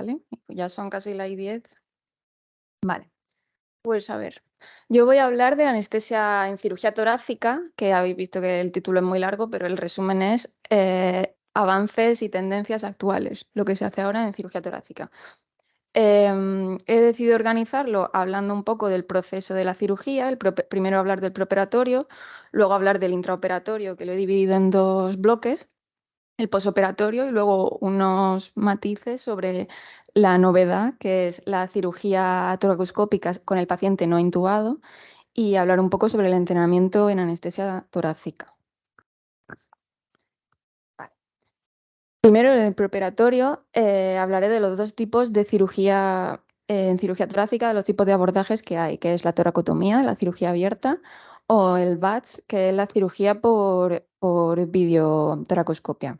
¿vale? Ya son casi las 10. Vale, pues a ver, yo voy a hablar de anestesia en cirugía torácica, que habéis visto que el título es muy largo, pero el resumen es avances y tendencias actuales, lo que se hace ahora en cirugía torácica. He decidido organizarlo hablando un poco del proceso de la cirugía, primero hablar del preoperatorio, luego hablar del intraoperatorio, que lo he dividido en 2 bloques, el posoperatorio y luego unos matices sobre la novedad, que es la cirugía toracoscópica con el paciente no intubado, y hablar un poco sobre el entrenamiento en anestesia torácica. Vale. Primero, en el preoperatorio, hablaré de los 2 tipos de cirugía en cirugía torácica, de los tipos de abordajes que hay, que es la toracotomía, la cirugía abierta, o el VATS, que es la cirugía por videotoracoscopia.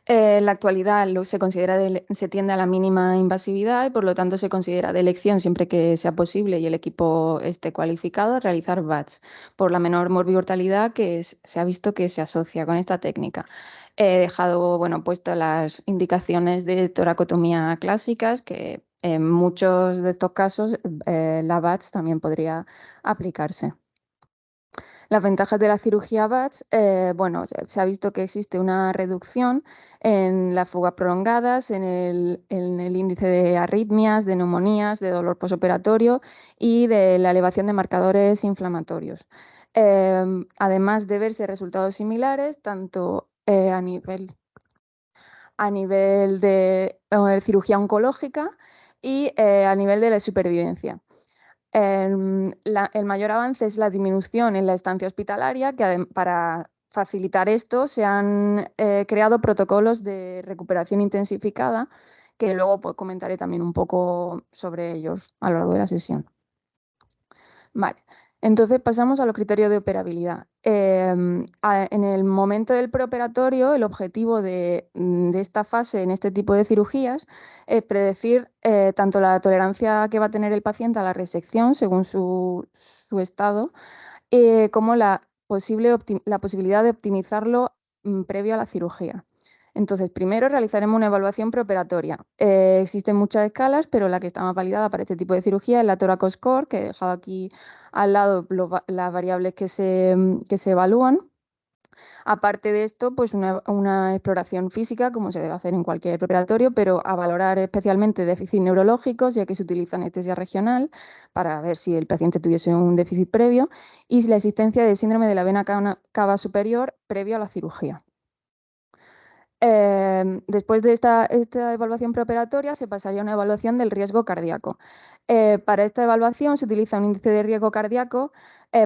En la actualidad se tiende a la mínima invasividad y por lo tanto se considera de elección siempre que sea posible y el equipo esté cualificado a realizar VATS por la menor morbi-mortalidad que se ha visto que se asocia con esta técnica. He dejado puesto las indicaciones de toracotomía clásicas que en muchos de estos casos la VATS también podría aplicarse. Las ventajas de la cirugía VATS, se ha visto que existe una reducción en las fugas prolongadas, en el índice de arritmias, de neumonías, de dolor posoperatorio y de la elevación de marcadores inflamatorios. Además de verse resultados similares, tanto a nivel de cirugía oncológica y a nivel de la supervivencia. El mayor avance es la disminución en la estancia hospitalaria, que para facilitar esto se han creado protocolos de recuperación intensificada, que luego pues, comentaré también un poco sobre ellos a lo largo de la sesión. Vale, entonces pasamos a los criterios de operabilidad. En el momento del preoperatorio, el objetivo de esta fase en este tipo de cirugías es predecir tanto la tolerancia que va a tener el paciente a la resección según su estado, como la posibilidad de optimizarlo previo a la cirugía. Entonces, primero realizaremos una evaluación preoperatoria. Existen muchas escalas, pero la que está más validada para este tipo de cirugía es la Thoraco-Score, que he dejado aquí al lado las variables que se evalúan. Aparte de esto, pues una exploración física, como se debe hacer en cualquier preoperatorio, pero a valorar especialmente déficits neurológicos, ya que se utiliza anestesia regional para ver si el paciente tuviese un déficit previo, y la existencia de síndrome de la vena cava superior previo a la cirugía. Después de esta evaluación preoperatoria se pasaría a una evaluación del riesgo cardíaco. Para esta evaluación se utiliza un índice de riesgo cardíaco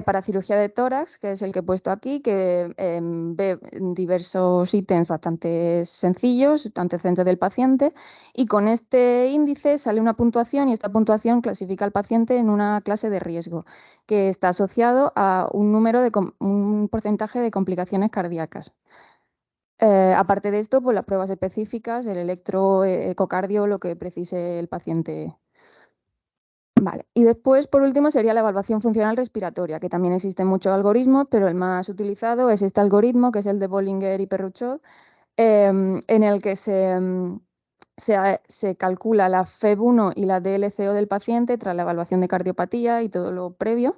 para cirugía de tórax, que es el que he puesto aquí, que ve diversos ítems bastante sencillos, antecedentes del paciente, y con este índice sale una puntuación y esta puntuación clasifica al paciente en una clase de riesgo, que está asociado a un porcentaje de complicaciones cardíacas. Aparte de esto, pues las pruebas específicas, el electrocardio, lo que precise el paciente. Vale. Y después, por último, sería la evaluación funcional respiratoria, que también existen muchos algoritmos, pero el más utilizado es este algoritmo, que es el de Bollinger y Perruchot, en el que se calcula la FEV1 y la DLCO del paciente tras la evaluación de cardiopatía y todo lo previo.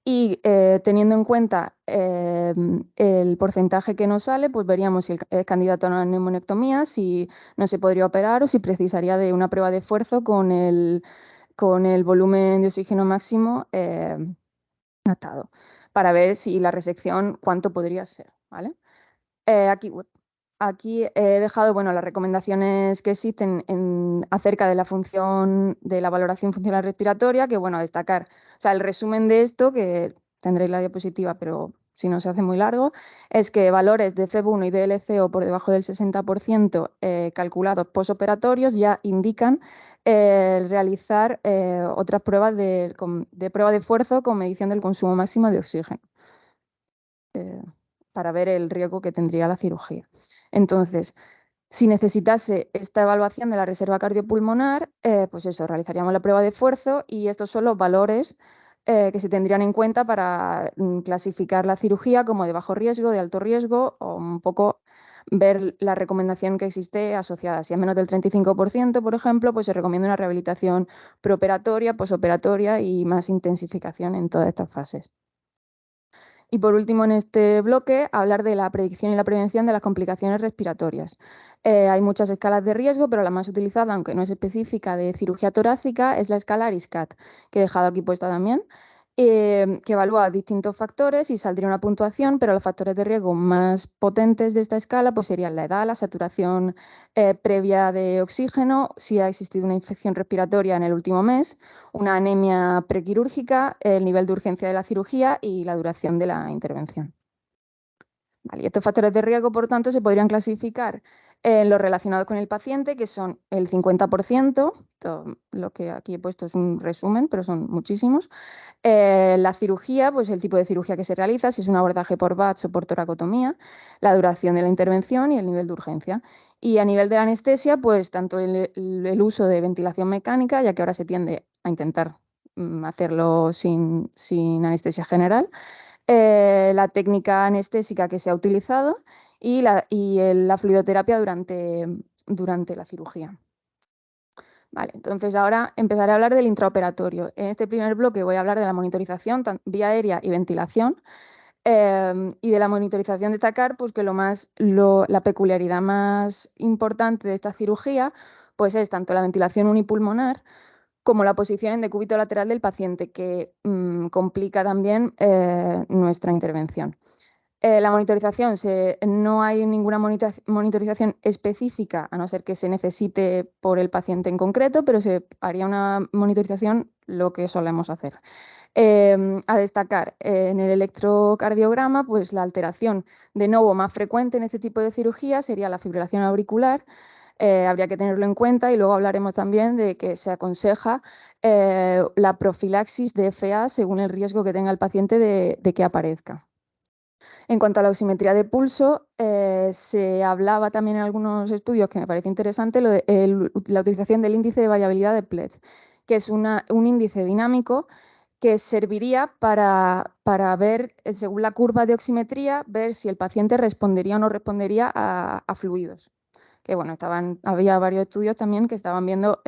Y teniendo en cuenta el porcentaje que nos sale, pues veríamos si es candidato a una neumonectomía, si no se podría operar o si precisaría de una prueba de esfuerzo con el volumen de oxígeno máximo atado, para ver si la resección, cuánto podría ser, ¿vale? Aquí he dejado las recomendaciones que existen acerca de la función de la valoración funcional respiratoria, que a destacar, o sea, el resumen de esto, que tendréis la diapositiva, pero si no se hace muy largo, es que valores de FEV1 y DLCO por debajo del 60% calculados posoperatorios ya indican realizar otras pruebas de prueba de esfuerzo con medición del consumo máximo de oxígeno. Para ver el riesgo que tendría la cirugía. Entonces, si necesitase esta evaluación de la reserva cardiopulmonar, pues eso, realizaríamos la prueba de esfuerzo y estos son los valores que se tendrían en cuenta para clasificar la cirugía como de bajo riesgo, de alto riesgo o un poco ver la recomendación que existe asociada. Si es menos del 35%, por ejemplo, pues se recomienda una rehabilitación preoperatoria, posoperatoria y más intensificación en todas estas fases. Y por último, en este bloque, hablar de la predicción y la prevención de las complicaciones respiratorias. Hay muchas escalas de riesgo, pero la más utilizada, aunque no es específica de cirugía torácica, es la escala ARISCAT, que he dejado aquí puesta también, que evalúa distintos factores y saldría una puntuación, pero los factores de riesgo más potentes de esta escala pues, serían la edad, la saturación previa de oxígeno, si ha existido una infección respiratoria en el último mes, una anemia prequirúrgica, el nivel de urgencia de la cirugía y la duración de la intervención. Vale, y estos factores de riesgo, por tanto, se podrían clasificar en los relacionados con el paciente, que son el 50%, todo lo que aquí he puesto es un resumen, pero son muchísimos. La cirugía, pues el tipo de cirugía que se realiza, si es un abordaje por BATS o por toracotomía, la duración de la intervención y el nivel de urgencia. Y a nivel de la anestesia, pues tanto el uso de ventilación mecánica, ya que ahora se tiende a intentar hacerlo sin anestesia general, la técnica anestésica que se ha utilizado y la fluidoterapia durante la cirugía. Vale, entonces ahora empezaré a hablar del intraoperatorio. En este primer bloque voy a hablar de la monitorización, vía aérea y ventilación. Y de la monitorización destacar pues, que la peculiaridad más importante de esta cirugía pues, es tanto la ventilación unipulmonar como la posición en decúbito lateral del paciente, que complica también nuestra intervención. La monitorización, no hay ninguna monitorización específica, a no ser que se necesite por el paciente en concreto, pero se haría una monitorización lo que solemos hacer. A destacar, en el electrocardiograma, pues la alteración de nuevo más frecuente en este tipo de cirugía sería la fibrilación auricular. Habría que tenerlo en cuenta y luego hablaremos también de que se aconseja la profilaxis de FA según el riesgo que tenga el paciente de que aparezca. En cuanto a la oximetría de pulso, se hablaba también en algunos estudios que me parece interesante la utilización del índice de variabilidad de Pleth, que es un índice dinámico que serviría para ver, según la curva de oximetría, ver si el paciente respondería o no respondería a fluidos. Que bueno, había varios estudios también que estaban viendo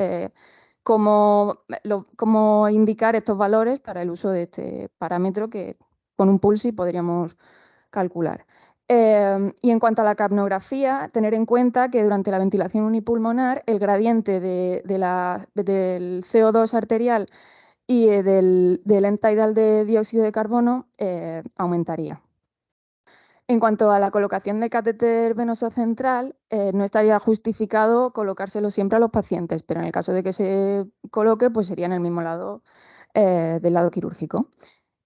cómo indicar estos valores para el uso de este parámetro que con un pulsi podríamos calcular. Y en cuanto a la capnografía, tener en cuenta que durante la ventilación unipulmonar el gradiente del CO2 arterial y del end-tidal de dióxido de carbono aumentaría. En cuanto a la colocación de catéter venoso central, no estaría justificado colocárselo siempre a los pacientes, pero en el caso de que se coloque, pues sería en el mismo lado del lado quirúrgico.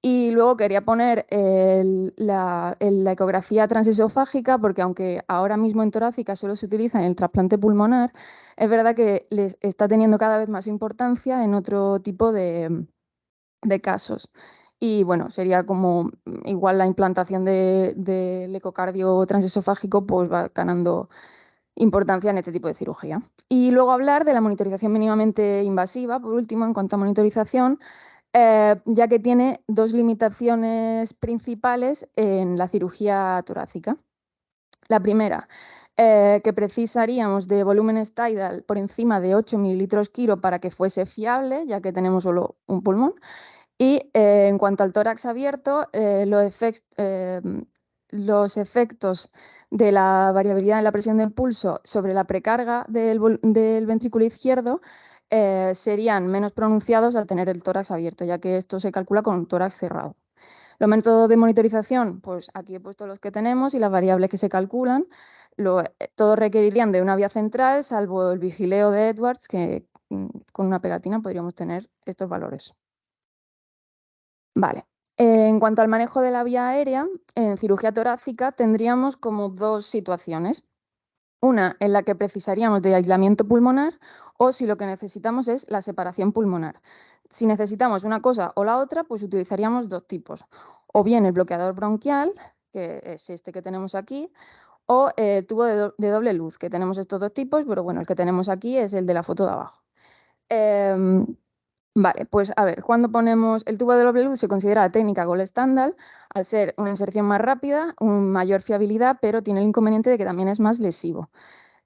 Y luego quería poner la ecografía transesofágica, porque aunque ahora mismo en torácica solo se utiliza en el trasplante pulmonar, es verdad que les está teniendo cada vez más importancia en otro tipo de casos. Y bueno, sería como igual la implantación del ecocardio transesofágico, pues va ganando importancia en este tipo de cirugía. Y luego hablar de la monitorización mínimamente invasiva, por último, en cuanto a monitorización, ya que tiene dos limitaciones principales en la cirugía torácica. La primera, que precisaríamos de volúmenes tidal por encima de 8 mililitros kilo para que fuese fiable, ya que tenemos solo un pulmón. Y en cuanto al tórax abierto, los efectos de la variabilidad en la presión del pulso sobre la precarga del ventrículo izquierdo serían menos pronunciados al tener el tórax abierto, ya que esto se calcula con un tórax cerrado. Los métodos de monitorización, pues aquí he puesto los que tenemos y las variables que se calculan. Todos requerirían de una vía central, salvo el vigileo de Edwards, que con una pegatina podríamos tener estos valores. Vale. En cuanto al manejo de la vía aérea, en cirugía torácica tendríamos como dos situaciones. Una en la que precisaríamos de aislamiento pulmonar o si lo que necesitamos es la separación pulmonar. Si necesitamos una cosa o la otra, pues utilizaríamos dos tipos. O bien el bloqueador bronquial, que es este que tenemos aquí, o el tubo de doble luz, que tenemos estos dos tipos, pero bueno, el que tenemos aquí es el de la foto de abajo. Vale, pues a ver, cuando ponemos el tubo de doble luz se considera la técnica gold standard, al ser una inserción más rápida, mayor fiabilidad, pero tiene el inconveniente de que también es más lesivo.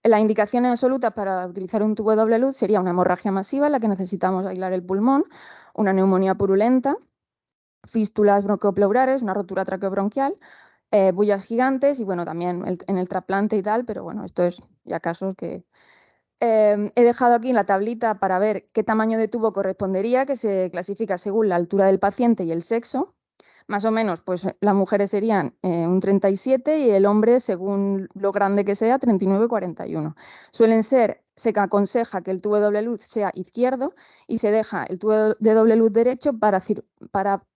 Las indicaciones absolutas para utilizar un tubo de doble luz sería una hemorragia masiva en la que necesitamos aislar el pulmón, una neumonía purulenta, fístulas bronquiopleurares, una rotura traqueobronquial, bullas gigantes y bueno, también en el trasplante y tal, pero bueno, esto es ya casos que... he dejado aquí la tablita para ver qué tamaño de tubo correspondería, que se clasifica según la altura del paciente y el sexo. Más o menos, pues las mujeres serían un 37 y el hombre, según lo grande que sea, 39,41. Se aconseja que el tubo de doble luz sea izquierdo y se deja el tubo de doble luz derecho para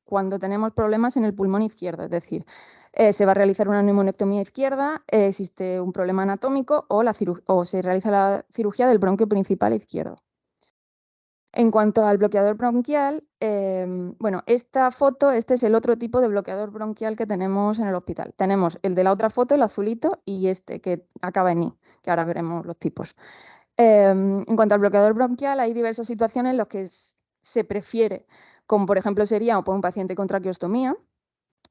cuando tenemos problemas en el pulmón izquierdo, es decir, se va a realizar una neumonectomía izquierda, existe un problema anatómico o se realiza la cirugía del bronquio principal izquierdo. En cuanto al bloqueador bronquial, bueno, esta foto, este es el otro tipo de bloqueador bronquial que tenemos en el hospital. Tenemos el de la otra foto, el azulito, y este que acaba en I, que ahora veremos los tipos. En cuanto al bloqueador bronquial, hay diversas situaciones en las que se prefiere, como por ejemplo sería por un paciente con traqueostomía,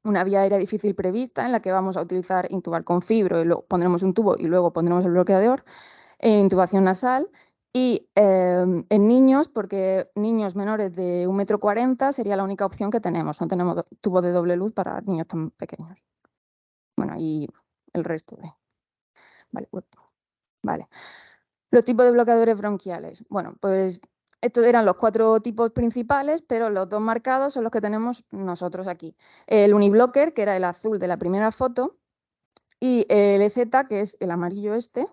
una vía aérea difícil prevista en la que vamos a utilizar intubar con fibro, y luego pondremos un tubo y luego pondremos el bloqueador, en intubación nasal. Y en niños, porque niños menores de 1,40 m sería la única opción que tenemos. No tenemos tubo de doble luz para niños tan pequeños. Bueno, y el resto. Vale, vale. Los tipos de bloqueadores bronquiales. Bueno, pues estos eran los 4 tipos principales, pero los 2 marcados son los que tenemos nosotros aquí. El uniblocker, que era el azul de la primera foto, y el EZ, que es el amarillo este,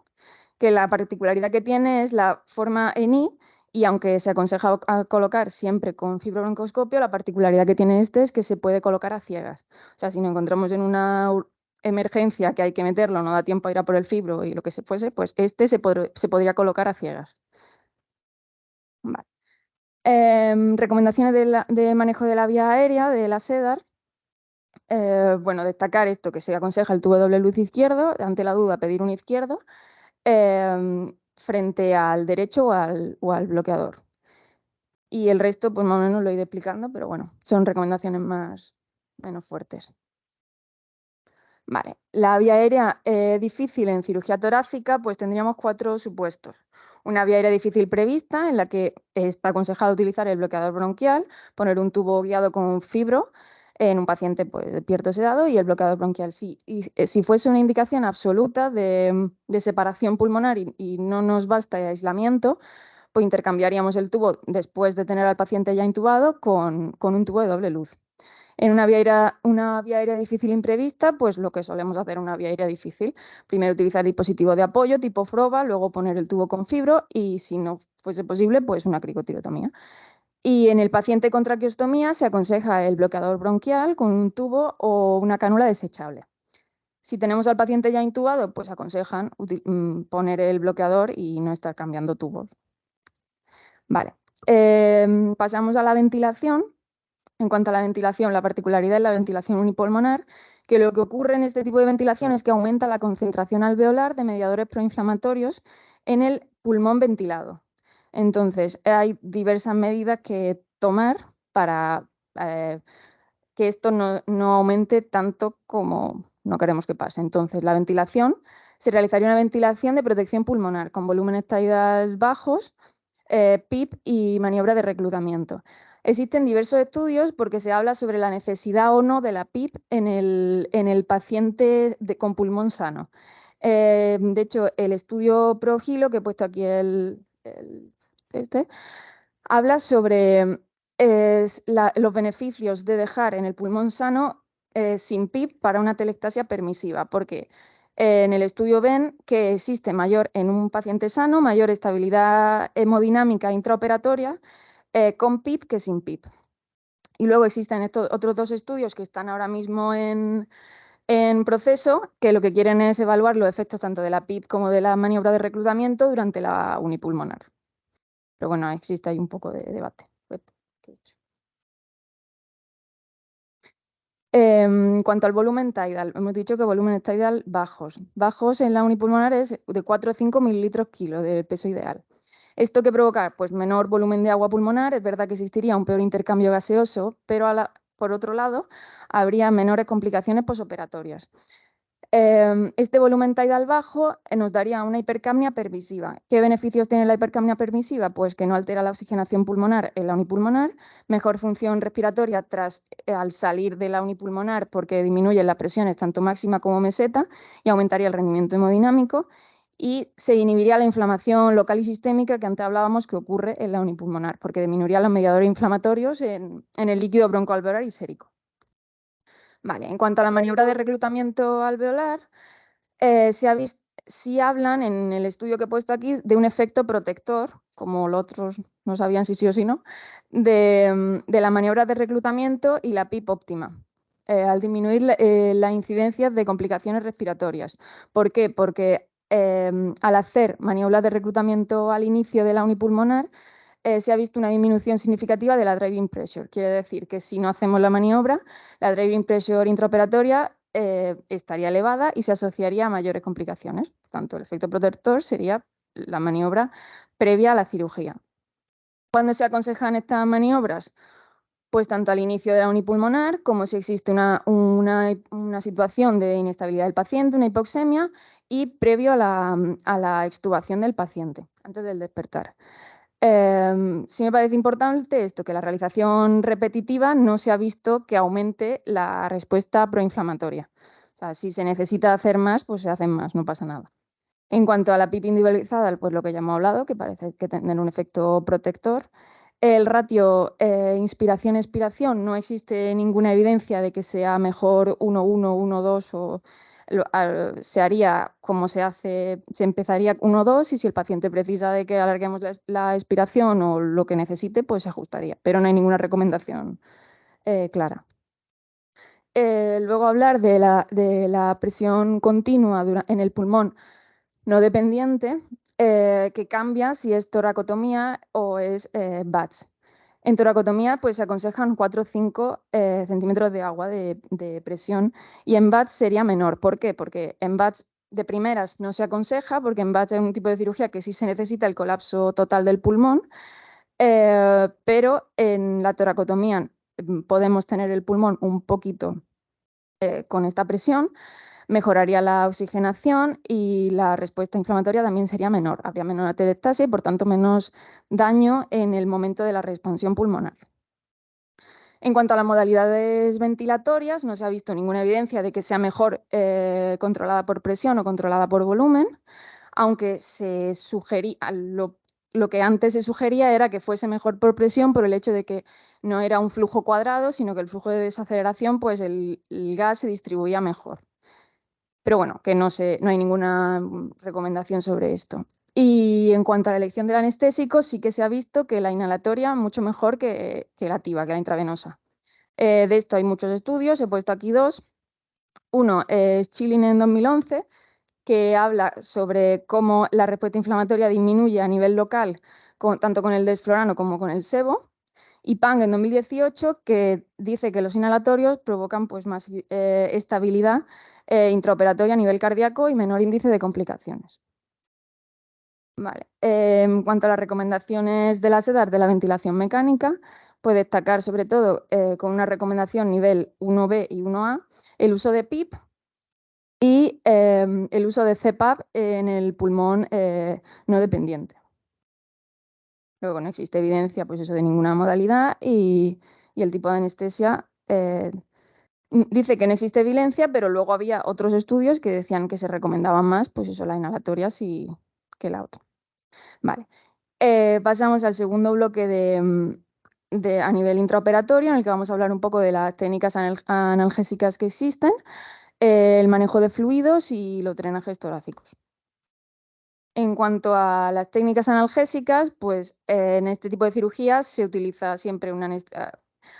que la particularidad que tiene es la forma en I, y aunque se aconseja colocar siempre con fibrobroncoscopio, la particularidad que tiene este es que se puede colocar a ciegas. O sea, si nos encontramos en una emergencia que hay que meterlo, no da tiempo a ir a por el fibro y lo que se fuese, pues este se podría colocar a ciegas. Vale. Recomendaciones de manejo de la vía aérea de la SEDAR. Bueno, destacar esto, que se aconseja el tubo de doble luz izquierdo, ante la duda pedir un izquierdo, frente al derecho o al bloqueador. Y el resto, pues más o menos lo he ido explicando, pero bueno, son recomendaciones menos fuertes. Vale, la vía aérea difícil en cirugía torácica, pues tendríamos 4 supuestos. Una vía aérea difícil prevista, en la que está aconsejado utilizar el bloqueador bronquial, poner un tubo guiado con fibro en un paciente pues, despierto sedado y el bloqueador bronquial sí. Y si fuese una indicación absoluta de separación pulmonar y no nos basta el aislamiento, pues intercambiaríamos el tubo después de tener al paciente ya intubado con un tubo de doble luz. En una vía aérea difícil imprevista, pues lo que solemos hacer en una vía aérea difícil, primero utilizar dispositivo de apoyo tipo FROBA, luego poner el tubo con fibro y si no fuese posible, pues una cricotirotomía. Y en el paciente con traqueostomía se aconseja el bloqueador bronquial con un tubo o una cánula desechable. Si tenemos al paciente ya intubado, pues aconsejan poner el bloqueador y no estar cambiando tubos. Vale, pasamos a la ventilación. En cuanto a la ventilación, la particularidad es la ventilación unipulmonar, que lo que ocurre en este tipo de ventilación es que aumenta la concentración alveolar de mediadores proinflamatorios en el pulmón ventilado. Entonces, hay diversas medidas que tomar para que esto no aumente tanto como no queremos que pase. Entonces, la ventilación, se realizaría una ventilación de protección pulmonar con volúmenes tidal bajos, PIP y maniobra de reclutamiento. Existen diversos estudios porque se habla sobre la necesidad o no de la PIP en el paciente con pulmón sano. De hecho, el estudio ProHilo, que he puesto aquí habla sobre los beneficios de dejar en el pulmón sano sin PIP para una atelectasia permisiva, porque en el estudio ven que existe en un paciente sano mayor estabilidad hemodinámica intraoperatoria con PIP que sin PIP. Y luego existen otros 2 estudios que están ahora mismo en proceso, que lo que quieren es evaluar los efectos tanto de la PIP como de la maniobra de reclutamiento durante la unipulmonar. Pero bueno, existe ahí un poco de debate. En cuanto al volumen tidal, hemos dicho que volúmenes tidal bajos. Bajos en la unipulmonar es de 4 o 5 mililitros kilo del peso ideal. ¿Esto qué provoca? Pues menor volumen de agua pulmonar. Es verdad que existiría un peor intercambio gaseoso, pero por otro lado, habría menores complicaciones posoperatorias. Este volumen tidal bajo nos daría una hipercapnia permisiva. ¿Qué beneficios tiene la hipercapnia permisiva? Pues que no altera la oxigenación pulmonar en la unipulmonar, mejor función respiratoria al salir de la unipulmonar porque disminuye las presiones tanto máxima como meseta y aumentaría el rendimiento hemodinámico, y se inhibiría la inflamación local y sistémica que antes hablábamos que ocurre en la unipulmonar, porque disminuiría los mediadores inflamatorios en el líquido broncoalveolar y sérico. Vale, en cuanto a la maniobra de reclutamiento alveolar, sí hablan en el estudio que he puesto aquí de un efecto protector, como los otros no sabían si sí o si no, de la maniobra de reclutamiento y la PIP óptima, al disminuir la incidencia de complicaciones respiratorias. ¿Por qué? Porque al hacer maniobras de reclutamiento al inicio de la unipulmonar, se ha visto una disminución significativa de la driving pressure. Quiere decir que si no hacemos la maniobra, la driving pressure intraoperatoria estaría elevada y se asociaría a mayores complicaciones. Por tanto, el efecto protector sería la maniobra previa a la cirugía. ¿Cuándo se aconsejan estas maniobras? Pues tanto al inicio de la unipulmonar, como si existe una situación de inestabilidad del paciente, una hipoxemia, y previo a la extubación del paciente, antes del despertar. Sí me parece importante esto, que la realización repetitiva no se ha visto que aumente la respuesta proinflamatoria. O sea, si se necesita hacer más, pues se hacen más, no pasa nada. En cuanto a la PIP individualizada, pues lo que ya hemos hablado, que parece que tener un efecto protector. El ratio inspiración-expiración, no existe ninguna evidencia de que sea mejor 1-1, 1-2 o se haría como se hace, se empezaría 1-2 y si el paciente precisa de que alarguemos la expiración o lo que necesite, pues se ajustaría, pero no hay ninguna recomendación clara. Luego hablar de la presión continua en el pulmón no dependiente, que cambia si es toracotomía o es BATS. En toracotomía pues, se aconsejan 4 o 5 centímetros de agua de presión y en BATS sería menor. ¿Por qué? Porque en BATS de primeras no se aconseja, porque en BATS es un tipo de cirugía que sí se necesita el colapso total del pulmón, pero en la toracotomía podemos tener el pulmón un poquito con esta presión, mejoraría la oxigenación y la respuesta inflamatoria también sería menor. Habría menor atelectasia y, por tanto, menos daño en el momento de la reexpansión pulmonar. En cuanto a las modalidades ventilatorias, no se ha visto ninguna evidencia de que sea mejor controlada por presión o controlada por volumen, aunque se sugería, lo que antes se sugería era que fuese mejor por presión por el hecho de que no era un flujo cuadrado, sino que el flujo de desaceleración, pues el gas se distribuía mejor. Pero bueno, que no hay ninguna recomendación sobre esto. Y en cuanto a la elección del anestésico, sí que se ha visto que la inhalatoria mucho mejor que la activa, que la intravenosa. De esto hay muchos estudios, he puesto aquí 2. Uno es Chilling en 2011, que habla sobre cómo la respuesta inflamatoria disminuye a nivel local, tanto con el desflorano como con el sebo. Y Pang en 2018, que dice que los inhalatorios provocan pues, más estabilidad intraoperatoria a nivel cardíaco y menor índice de complicaciones. Vale. En cuanto a las recomendaciones de la SEDAR de la ventilación mecánica, puede destacar sobre todo con una recomendación nivel 1B y 1A el uso de PIP y el uso de CPAP en el pulmón no dependiente. Luego no existe evidencia pues eso, de ninguna modalidad y el tipo de anestesia dice que no existe evidencia, pero luego había otros estudios que decían que se recomendaban más pues eso, la inhalatoria que la otra. Vale. Pasamos al segundo bloque a nivel intraoperatorio, en el que vamos a hablar un poco de las técnicas analgésicas que existen, el manejo de fluidos y los drenajes torácicos. En cuanto a las técnicas analgésicas, pues en este tipo de cirugías se utiliza siempre una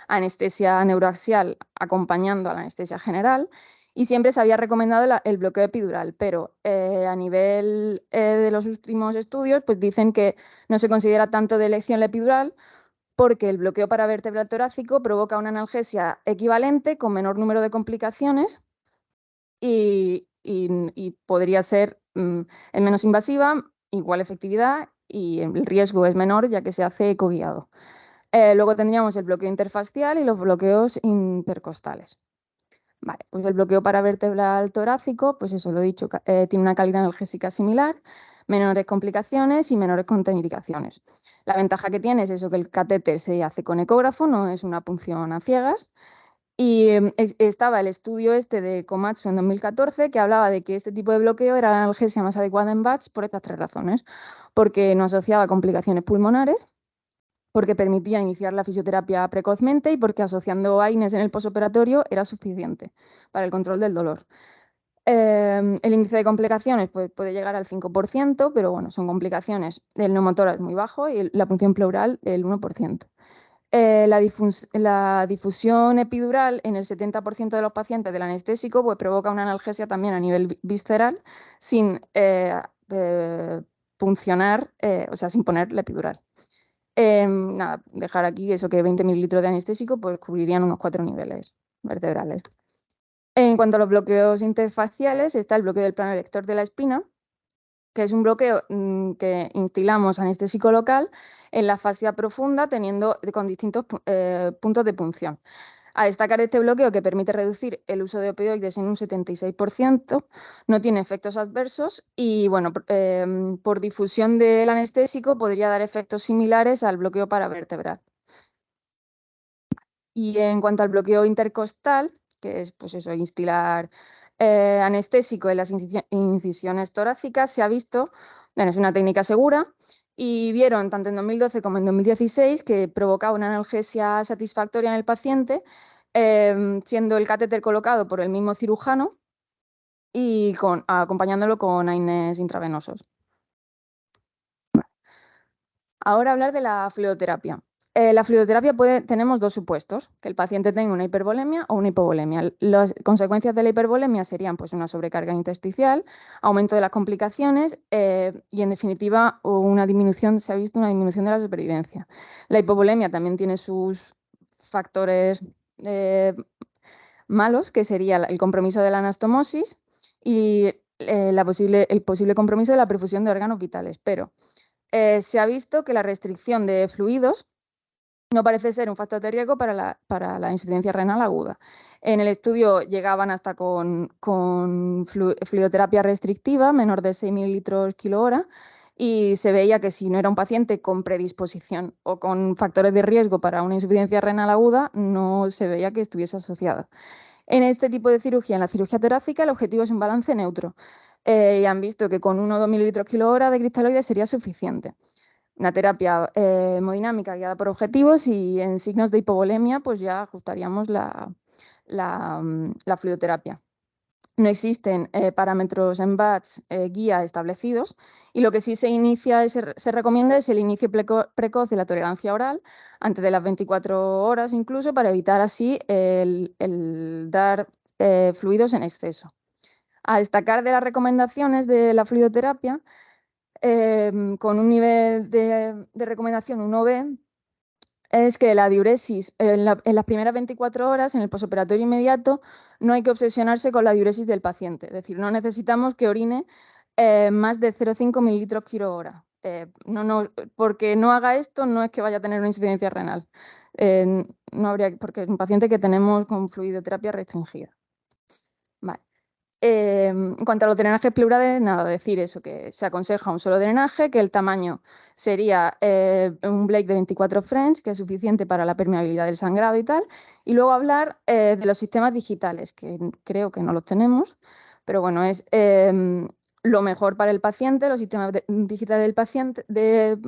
anestesia neuroaxial acompañando a la anestesia general y siempre se había recomendado el bloqueo epidural, pero a nivel de los últimos estudios pues dicen que no se considera tanto de elección la epidural porque el bloqueo paravertebral torácico provoca una analgesia equivalente con menor número de complicaciones y podría ser es menos invasiva, igual efectividad y el riesgo es menor ya que se hace ecoguiado. Luego tendríamos el bloqueo interfascial y los bloqueos intercostales. Vale, pues el bloqueo paravertebral torácico, pues eso lo he dicho, tiene una calidad analgésica similar, menores complicaciones y menores contraindicaciones. La ventaja que tiene es eso, que el catéter se hace con ecógrafo, no es una punción a ciegas. Y estaba el estudio este de Komatsu en 2014 que hablaba de que este tipo de bloqueo era la analgesia más adecuada en VATS por estas tres razones. Porque no asociaba complicaciones pulmonares, porque permitía iniciar la fisioterapia precozmente y porque asociando AINES en el posoperatorio era suficiente para el control del dolor. El índice de complicaciones pues, puede llegar al 5%, pero bueno, son complicaciones. El neumotórax muy bajo y la punción pleural el 1%. La difusión epidural en el 70% de los pacientes del anestésico pues, provoca una analgesia también a nivel visceral sin puncionar, o sea, sin poner la epidural. Nada, dejar aquí eso que 20 mililitros de anestésico pues cubrirían unos 4 niveles vertebrales. En cuanto a los bloqueos interfaciales, está el bloqueo del plano erector de la espina, que es un bloqueo que instilamos anestésico local en la fascia profunda con distintos puntos de punción. A destacar este bloqueo, que permite reducir el uso de opioides en un 76%, no tiene efectos adversos y, bueno, por difusión del anestésico podría dar efectos similares al bloqueo paravertebral. Y en cuanto al bloqueo intercostal, que es pues eso, instilar anestésico en las incisiones torácicas, se ha visto, bueno, es una técnica segura, y vieron tanto en 2012 como en 2016 que provocaba una analgesia satisfactoria en el paciente, siendo el catéter colocado por el mismo cirujano y acompañándolo con AINES intravenosos. Ahora hablar de la fluidoterapia. La fluidoterapia tenemos dos supuestos, que el paciente tenga una hipervolemia o una hipovolemia. Las consecuencias de la hipervolemia serían pues, una sobrecarga intersticial, aumento de las complicaciones y, en definitiva, se ha visto una disminución de la supervivencia. La hipovolemia también tiene sus factores malos, que sería el compromiso de la anastomosis y el posible compromiso de la perfusión de órganos vitales. Pero se ha visto que la restricción de fluidos no parece ser un factor de riesgo para la insuficiencia renal aguda. En el estudio llegaban hasta con fluidoterapia restrictiva, menor de 6 mililitros kilo hora, y se veía que si no era un paciente con predisposición o con factores de riesgo para una insuficiencia renal aguda, no se veía que estuviese asociada. En este tipo de cirugía, en la cirugía torácica, el objetivo es un balance neutro. Y han visto que con 1 o 2 mililitros kilo hora de cristaloides sería suficiente. Una terapia hemodinámica guiada por objetivos y en signos de hipovolemia, pues ya ajustaríamos la fluidoterapia. No existen parámetros en VATS guía establecidos y lo que sí se recomienda es el inicio precoz de la tolerancia oral antes de las 24 horas incluso para evitar así el dar fluidos en exceso. A destacar de las recomendaciones de la fluidoterapia, con un nivel de recomendación 1B, es que la diuresis en las primeras 24 horas, en el posoperatorio inmediato, no hay que obsesionarse con la diuresis del paciente. Es decir, no necesitamos que orine más de 0,5 mililitros kilo hora. Porque no haga esto, no es que vaya a tener una insuficiencia renal. Porque es un paciente que tenemos con fluidoterapia restringida. Vale. En cuanto a los drenajes pleurales, nada, decir eso, que se aconseja un solo drenaje, que el tamaño sería un Blake de 24 French, que es suficiente para la permeabilidad del sangrado y tal. Y luego hablar de los sistemas digitales, que creo que no los tenemos, pero bueno, es lo mejor para el paciente, los sistemas digitales del paciente de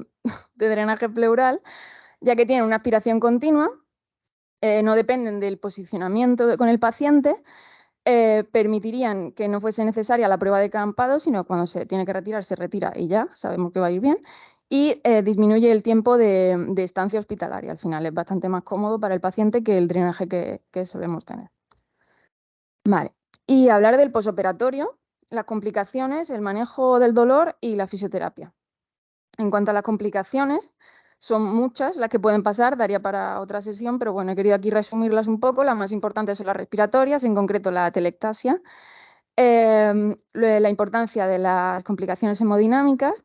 drenaje pleural, ya que tienen una aspiración continua, no dependen del posicionamiento con el paciente. Permitirían que no fuese necesaria la prueba de campado, sino cuando se tiene que retirar, se retira y ya, sabemos que va a ir bien. Y disminuye el tiempo de estancia hospitalaria. Al final es bastante más cómodo para el paciente que el drenaje que solemos tener. Vale. Y hablar del posoperatorio, las complicaciones, el manejo del dolor y la fisioterapia. En cuanto a las complicaciones, son muchas las que pueden pasar, daría para otra sesión, pero bueno, he querido aquí resumirlas un poco. Las más importantes son las respiratorias, en concreto la atelectasia, la importancia de las complicaciones hemodinámicas,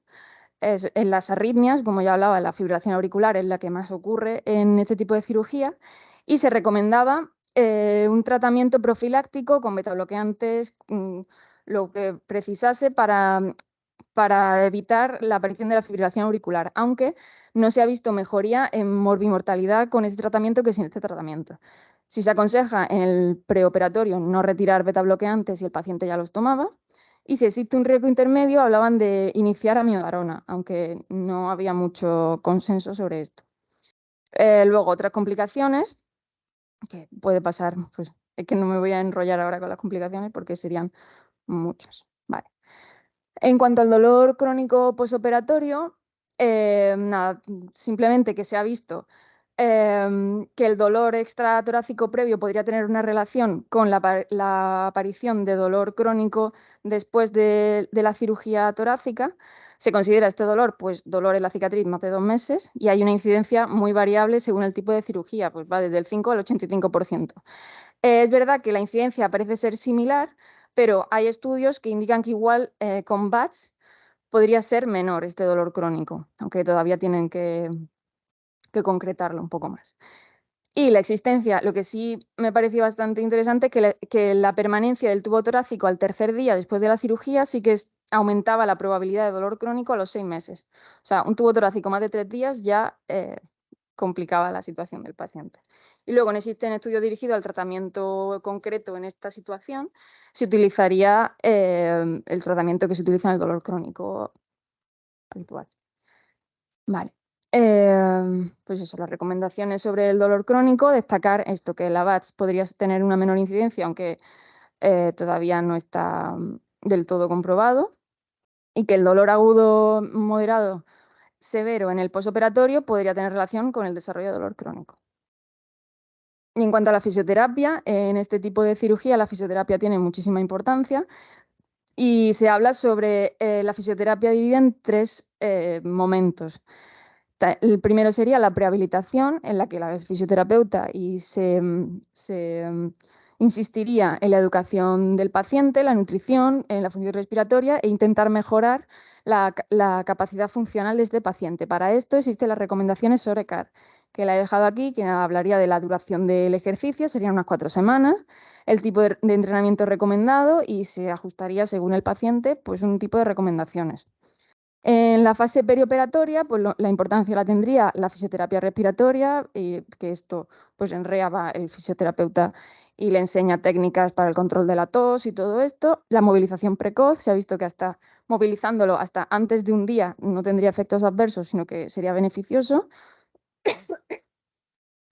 en las arritmias, como ya hablaba, la fibrilación auricular es la que más ocurre en este tipo de cirugía, y se recomendaba un tratamiento profiláctico con betabloqueantes, lo que precisase para evitar la aparición de la fibrilación auricular, aunque no se ha visto mejoría en morbimortalidad con este tratamiento que sin este tratamiento. Si se aconseja en el preoperatorio no retirar betabloqueantes si el paciente ya los tomaba, y si existe un riesgo intermedio, hablaban de iniciar amiodarona, aunque no había mucho consenso sobre esto. Luego, otras complicaciones que puede pasar, pues es que no me voy a enrollar ahora con las complicaciones porque serían muchas. Vale. En cuanto al dolor crónico posoperatorio, nada, simplemente que se ha visto que el dolor extratorácico previo podría tener una relación con la aparición de dolor crónico después de la cirugía torácica. Se considera este dolor, pues dolor en la cicatriz más de 2 meses, y hay una incidencia muy variable según el tipo de cirugía, pues va desde el 5 al 85%. Es verdad que la incidencia parece ser similar, pero hay estudios que indican que igual con BATS podría ser menor este dolor crónico, aunque todavía tienen que concretarlo un poco más. Y la existencia, lo que sí me pareció bastante interesante, que la permanencia del tubo torácico al tercer día después de la cirugía sí que aumentaba la probabilidad de dolor crónico a los 6 meses. O sea, un tubo torácico más de 3 días ya complicaba la situación del paciente. Y luego no existen estudios dirigidos al tratamiento concreto en esta situación, se utilizaría el tratamiento que se utiliza en el dolor crónico habitual. Vale. Pues eso, las recomendaciones sobre el dolor crónico, destacar esto, que la BATS podría tener una menor incidencia, aunque todavía no está del todo comprobado, y que el dolor agudo moderado severo en el posoperatorio podría tener relación con el desarrollo de dolor crónico. Y en cuanto a la fisioterapia, en este tipo de cirugía la fisioterapia tiene muchísima importancia y se habla sobre la fisioterapia dividida en 3 momentos. El primero sería la prehabilitación, en la que la fisioterapeuta insistiría en la educación del paciente, la nutrición, en la función respiratoria e intentar mejorar la capacidad funcional de este paciente. Para esto existen las recomendaciones sobre CAR, que la he dejado aquí, que hablaría de la duración del ejercicio, serían unas 4 semanas, el tipo de entrenamiento recomendado y se ajustaría según el paciente, pues un tipo de recomendaciones. En la fase perioperatoria, pues la importancia la tendría la fisioterapia respiratoria, que esto, pues en REA va el fisioterapeuta y le enseña técnicas para el control de la tos y todo esto. La movilización precoz, se ha visto que hasta movilizándolo hasta antes de un día no tendría efectos adversos, sino que sería beneficioso.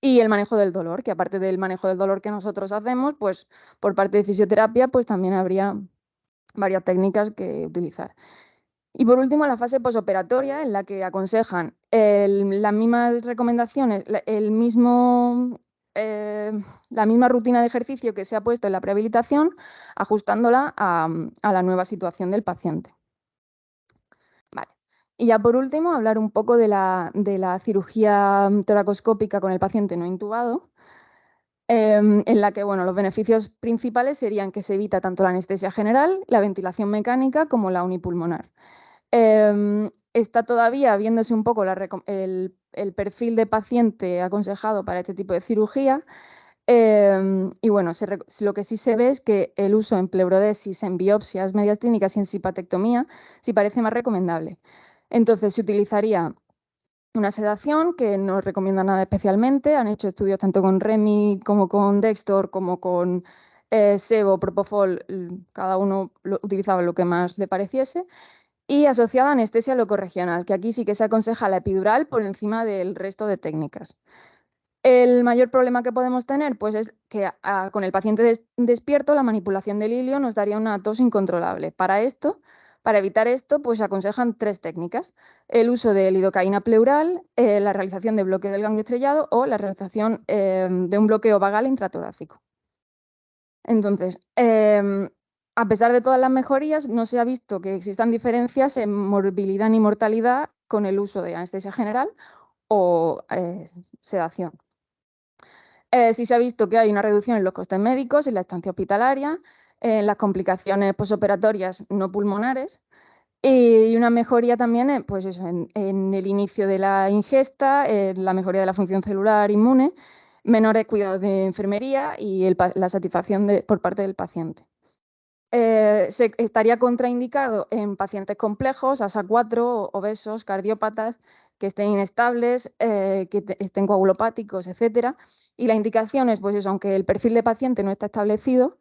Y el manejo del dolor, que aparte del manejo del dolor que nosotros hacemos, pues por parte de fisioterapia, pues también habría varias técnicas que utilizar. Y por último, la fase posoperatoria, en la que aconsejan las mismas recomendaciones, la misma rutina de ejercicio que se ha puesto en la prehabilitación, ajustándola a la nueva situación del paciente. Vale. Y ya por último, hablar un poco de la cirugía toracoscópica con el paciente no intubado, en la que bueno, los beneficios principales serían que se evita tanto la anestesia general, la ventilación mecánica como la unipulmonar. Está todavía viéndose un poco el perfil de paciente aconsejado para este tipo de cirugía. Y bueno, lo que sí se ve es que el uso en pleurodesis, en biopsias medias clínicas y en sipatectomía sí parece más recomendable. Entonces se utilizaría una sedación que no recomienda nada especialmente. Han hecho estudios tanto con Remi como con Dextor como con Sebo, Propofol. Cada uno utilizaba lo que más le pareciese. Y asociada a anestesia locorregional, que aquí sí que se aconseja la epidural por encima del resto de técnicas. El mayor problema que podemos tener pues es que con el paciente despierto la manipulación del hilio nos daría una tos incontrolable. Para evitar esto, pues se aconsejan 3 técnicas: el uso de lidocaína pleural, la realización de bloqueo del ganglio estrellado o la realización de un bloqueo vagal intratorácico. Entonces, a pesar de todas las mejorías, no se ha visto que existan diferencias en morbilidad ni mortalidad con el uso de anestesia general o sedación. Sí se ha visto que hay una reducción en los costes médicos, en la estancia hospitalaria, en las complicaciones posoperatorias no pulmonares Y una mejoría también pues eso, en el inicio de la ingesta, la mejoría de la función celular inmune, menores cuidados de enfermería y la satisfacción por parte del paciente. Estaría contraindicado en pacientes complejos, ASA4, obesos, cardiópatas, que estén inestables, que estén coagulopáticos, etcétera. Y la indicación es, pues eso, aunque el perfil de paciente no está establecido,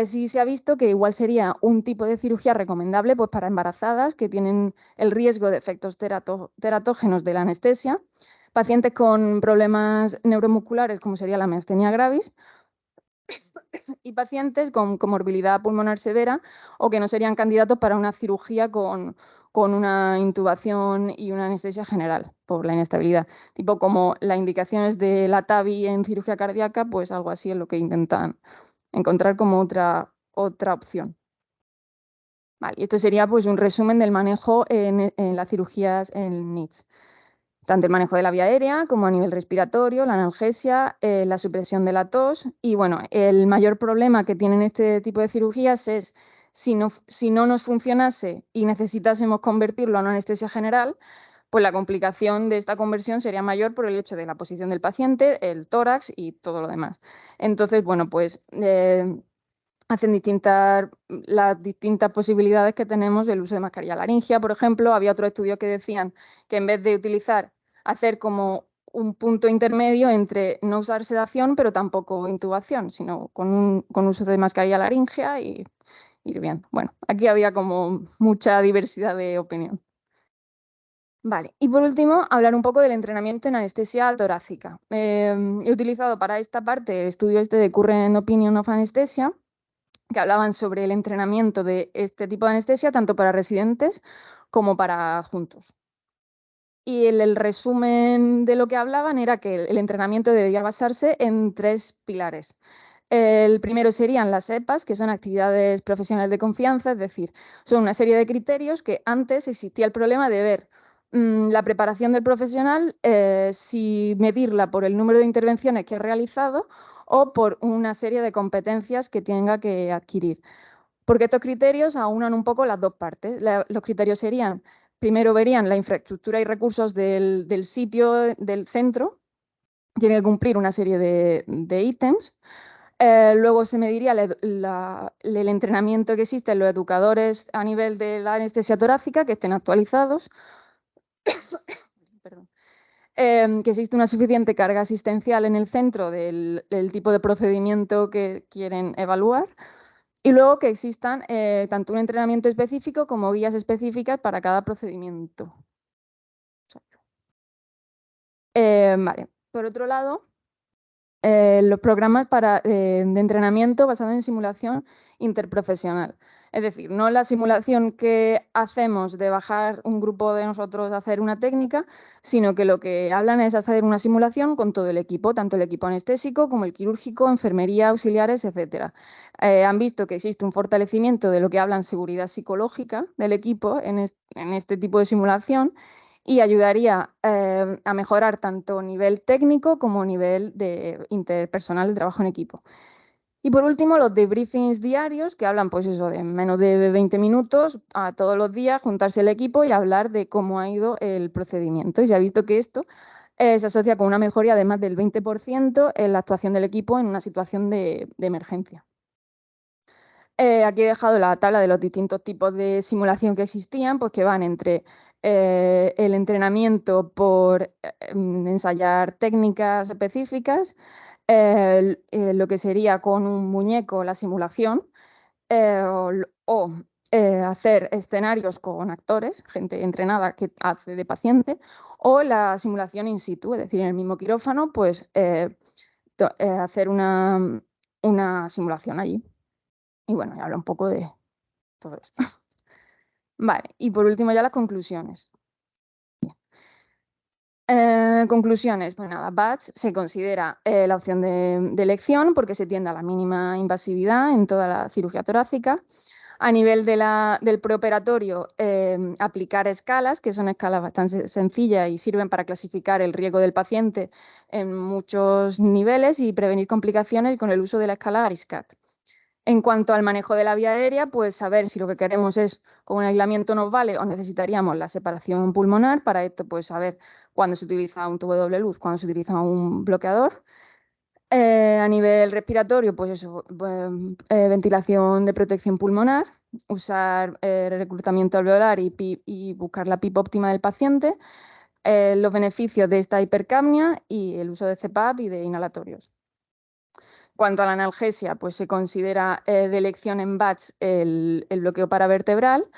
sí se ha visto que igual sería un tipo de cirugía recomendable pues, para embarazadas que tienen el riesgo de efectos teratógenos de la anestesia, pacientes con problemas neuromusculares como sería la miastenia gravis, y pacientes con comorbilidad pulmonar severa o que no serían candidatos para una cirugía con una intubación y una anestesia general por la inestabilidad. Tipo como las indicaciones de la TAVI en cirugía cardíaca, pues algo así es lo que intentan encontrar como otra opción. Vale, y esto sería pues un resumen del manejo en las cirugías en NITS. Tanto el manejo de la vía aérea como a nivel respiratorio, la analgesia, la supresión de la tos. Y bueno, el mayor problema que tienen este tipo de cirugías es si no nos funcionase y necesitásemos convertirlo a una anestesia general, pues la complicación de esta conversión sería mayor por el hecho de la posición del paciente, el tórax y todo lo demás. Entonces, bueno, pues hacen las distintas posibilidades que tenemos del uso de mascarilla laringia, por ejemplo. Había otros estudios que decían que en vez de hacer como un punto intermedio entre no usar sedación, pero tampoco intubación, sino con uso de mascarilla laringia y ir bien. Bueno, aquí había como mucha diversidad de opinión. Vale, y por último, hablar un poco del entrenamiento en anestesia torácica. He utilizado para esta parte el estudio de Current Opinion of Anesthesia, que hablaban sobre el entrenamiento de este tipo de anestesia, tanto para residentes como para adjuntos. Y el resumen de lo que hablaban era que el entrenamiento debía basarse en 3 pilares. El primero serían las EPAs, que son actividades profesionales de confianza, es decir, son una serie de criterios que antes existía el problema de ver la preparación del profesional, si medirla por el número de intervenciones que ha realizado o por una serie de competencias que tenga que adquirir. Porque estos criterios aunan un poco las dos partes. Los criterios serían, primero verían la infraestructura y recursos del sitio, del centro, tiene que cumplir una serie de ítems. Luego se mediría el entrenamiento que existe en los educadores a nivel de la anestesia torácica, que estén actualizados. Perdón. Que existe una suficiente carga asistencial en el centro del tipo de procedimiento que quieren evaluar. Y luego que existan tanto un entrenamiento específico como guías específicas para cada procedimiento. Vale. Por otro lado, los programas de entrenamiento basados en simulación interprofesional. Es decir, no la simulación que hacemos de bajar un grupo de nosotros a hacer una técnica, sino que lo que hablan es hacer una simulación con todo el equipo, tanto el equipo anestésico como el quirúrgico, enfermería, auxiliares, etc. Han visto que existe un fortalecimiento de lo que hablan seguridad psicológica del equipo en este tipo de simulación, y ayudaría a mejorar tanto nivel técnico como nivel interpersonal de trabajo en equipo. Y por último, los debriefings diarios, que hablan pues eso, de menos de 20 minutos a todos los días, juntarse el equipo y hablar de cómo ha ido el procedimiento. Y se ha visto que esto se asocia con una mejoría de más del 20% en la actuación del equipo en una situación de emergencia. Aquí he dejado la tabla de los distintos tipos de simulación que existían, pues que van entre el entrenamiento por ensayar técnicas específicas, lo que sería con un muñeco la simulación, o hacer escenarios con actores, gente entrenada que hace de paciente, o la simulación in situ, es decir, en el mismo quirófano, pues hacer una simulación allí. Y bueno, habla un poco de todo esto. Vale, y por último ya las conclusiones. Conclusiones, pues nada, BATS se considera la opción de elección porque se tiende a la mínima invasividad en toda la cirugía torácica. A nivel del preoperatorio, aplicar escalas, que son escalas bastante sencillas y sirven para clasificar el riesgo del paciente en muchos niveles y prevenir complicaciones con el uso de la escala ARISCAT. En cuanto al manejo de la vía aérea, pues saber si lo que queremos es con un aislamiento nos vale o necesitaríamos la separación pulmonar. Para esto, pues saber cuándo se utiliza un tubo de doble luz, cuándo se utiliza un bloqueador. A nivel respiratorio, pues eso, ventilación de protección pulmonar, usar reclutamiento alveolar y buscar la PIP óptima del paciente, los beneficios de esta hipercapnia y el uso de CPAP y de inhalatorios. Cuanto a la analgesia, pues se considera de elección en batch el bloqueo paravertebral,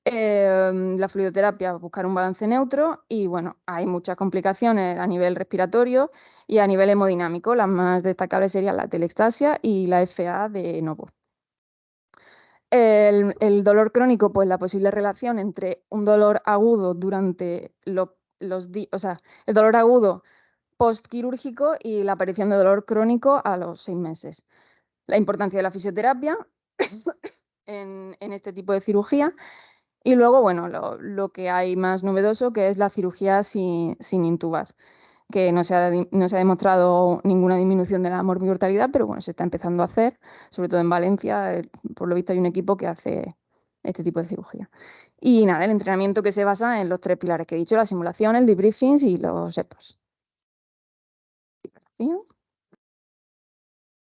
la fluidoterapia, buscar un balance neutro y bueno, hay muchas complicaciones a nivel respiratorio y a nivel hemodinámico. Las más destacables serían la telextasia y la FA de Novo. El dolor crónico, pues la posible relación entre un dolor agudo durante o sea, el dolor agudo postquirúrgico y la aparición de dolor crónico a los 6 meses. La importancia de la fisioterapia en este tipo de cirugía. Y luego, bueno, lo que hay más novedoso, que es la cirugía sin intubar, que no se ha demostrado ninguna disminución de la morbi-mortalidad, pero bueno, se está empezando a hacer, sobre todo en Valencia, por lo visto hay un equipo que hace este tipo de cirugía. Y nada, el entrenamiento que se basa en los 3 pilares que he dicho, la simulación, el debriefing y los EPOS.